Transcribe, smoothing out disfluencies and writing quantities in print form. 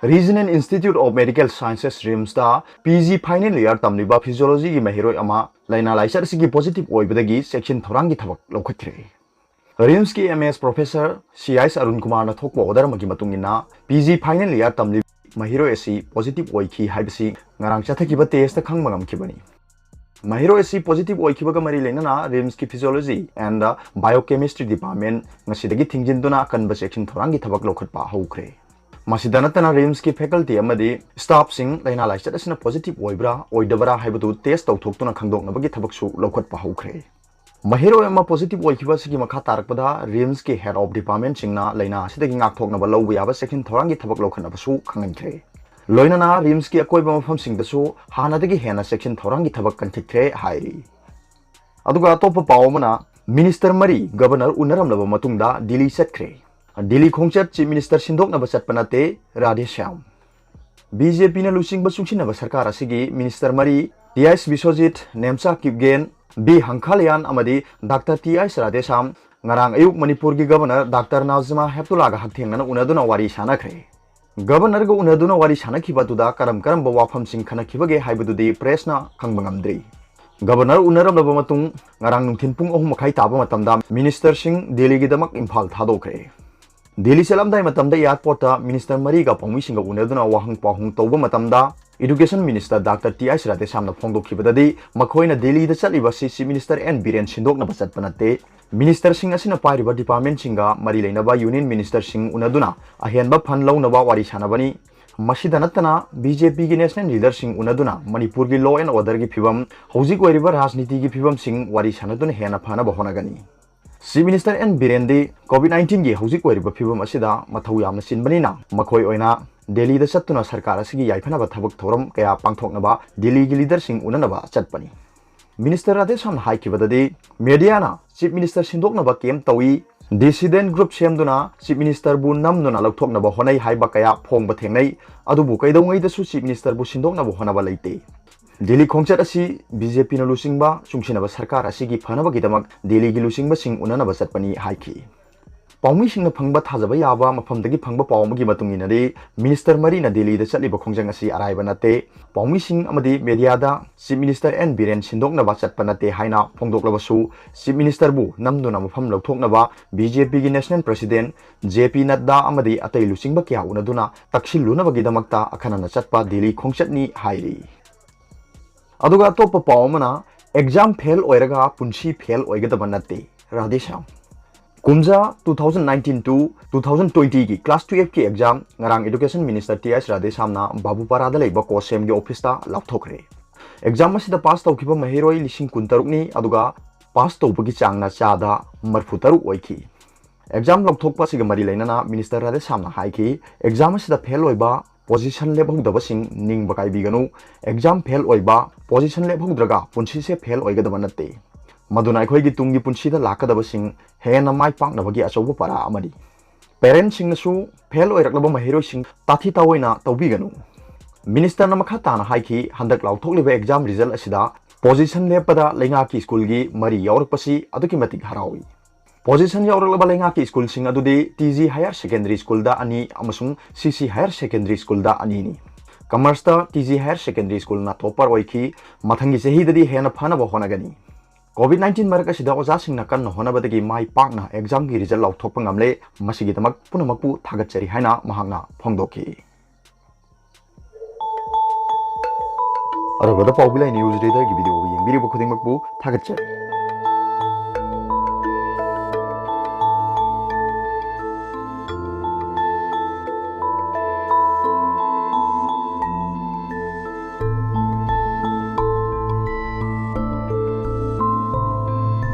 Regional Institute of Medical Sciences RIMS da PG final year tamliba physiology gi mahiroi ama laina laisar sigi positive oibadagi section thorangi thabak lokhathre. RIMS ki MS Professor CIS Arun Kumar na thokwa order magi matungina PG final year tamli mahiroi asi positive oikhi haibasi ngarang chathakiba test khangma ngamkhibani. Mahiroi asi positive oikhibaga mari lenana RIMS ki physiology and biochemistry department ngasidagi thingjinduna kanba section thorangi thabak lokhatpa haukhre. Masidanatana RIMS ki faculty amadi staff sing laina laisat asina positive oibra oidabara haibadu test tawthoktuna khangdoknabagi thabaksu lokhatpa haukhre. Mahiro ama positive oikhiba sigi makha tarakpada RIMS ki head of department singna laina asidagi ngakthoknaba lawbu yaba section thorangi thabak lokhanbasu khangankhre. Loinana RIMS ki akoiba mafam singdasu hanadagi hena section thorangi thabak kanthikre hairi. Aduga atopa pawmana minister mari governor unaramlaba matungda Delhi chatkre. Delhi Khongchat Chief Minister Sindok na basat panate Radhe Shyam. BJP na lusing basungsin na basarkar asigi Minister Mari TIS Biswajit Nemcha Kipgen B Hangkhalian amadi Dr. TIS Radhe Shyam ngarang ayuk Manipur gi Governor Dr. Nazima Heptulaga haktheng na unaduna wari sanakre. Governor go unaduna wari sanakhiba tuda karam ba wafam sing khanakibage haibadudi press na khangbangamdri. Governor unaram laba matung ngarang nungthin pung 3:30 taba matamda Minister Singh Delhi gi damak Imphal thadokre. Delhi Salamdai Matamda Airport Minister Mariga Pongishinga Unaduna Wahang Pahung Toba Matamda Education Minister Dr. T.I. Radhe Shyamna Phongdokhibadadi Makhoina Delhi da chaliba Chief Minister N Biren Sindokna basat panate Minister Singh asina pairiba department singa mari leinaba Union Minister Singh unaduna ahenba phan launaba wari sanabani masidanatana BJP gi national leader Singh unaduna Manipur gi law and order gi phibam hojik oiriba rajniti gi phibam Singh wari sanaduna hena phana bahonagani. Chief Minister N Birendi COVID-19 gi hojik oiriba phibam asida mathau yamna sinbanina makhoi oina Delhi da chattuna sarkar asigi yaifanaba thabak thoram kaya pangthoknaba Delhi gi leader Singh unanaba chatpani. Minister Radhe Shyam haikibadadi media na Chief Minister sindoknaba kem tawi dissident group semduna Chief Minister bu namnuna lauthoknaba honai haiba kaya phongba thengnai adubu kaidongai da su Chief Minister bu sindoknaba honaba leite. Delhi Khongchat asi BJP na lusingba sungsinaba sarkar asigi phanaba gidamak Delhi gi lusingba sing unanaba chatpani haiki. Paumi singna phangba thajaba yaba mafamdagi phangba pawmagi matunginari Minister Mari na Delhi da chatliba khongjang asi araiba nate Paumi sing amadi media da Chief Minister N Biren sindoknaba chatpanate haina phongdoklabasu Chief Minister bu namduna mafam lauthoknaba BJP gi National President JP Nadda amadi atai lusingba kya unaduna taksilunaba gidamakta akhanana chatpa Delhi Khongchat ni hairi. Aduga topa pawmana exam fail oiraga punshi fail oigadaba nate Radhe Shyam. Kumja 2019 to 2020 ki class 12 ki exam ngarang Education Minister TIS Radhe Shyam na Babupara da leiba kosem gi office ta lapthokre. Exam asida pass tawkiba mahiroi lising kuntaruk ni aduga pass tawbagi changna chada marfutaruk oiki. Exam lapthokpa siga mari leinana Minister Radhe Shyam na haiki exam asida fail oiba position level daba sing ning bakai biganu exam fail oiba position level draga punchi se fail oigadaba natte. Maduna akhoi tungi punchi da lakadaba sing hena mai paknabagi achoba para amadi. Parents sing nasu fail oiraklaba mahiroi sing tathi tawoina tawbiganu. Minister na makha na haiki handak lauthokliba exam result asida position lepada lenga ki school gi mari yaurpasi aduki matik harawi. Position yauraklaba lenga ki school sing adudi TG Higher Secondary School da ani amasung CC Higher Secondary School da ani ni. Commerce da TG Higher Secondary School na topper oiki mathangi sehi dadi hena phana ba honagani. COVID-19 maraka sida oja singna kan honabadagi mai pakna exam gi result lauthokpa ngamle masigi tamak punamakpu thagatchari haina mahangna phongdoki. Arabada Paobilai news reader gi video yengbiri bu khudingmakpu thagatchari.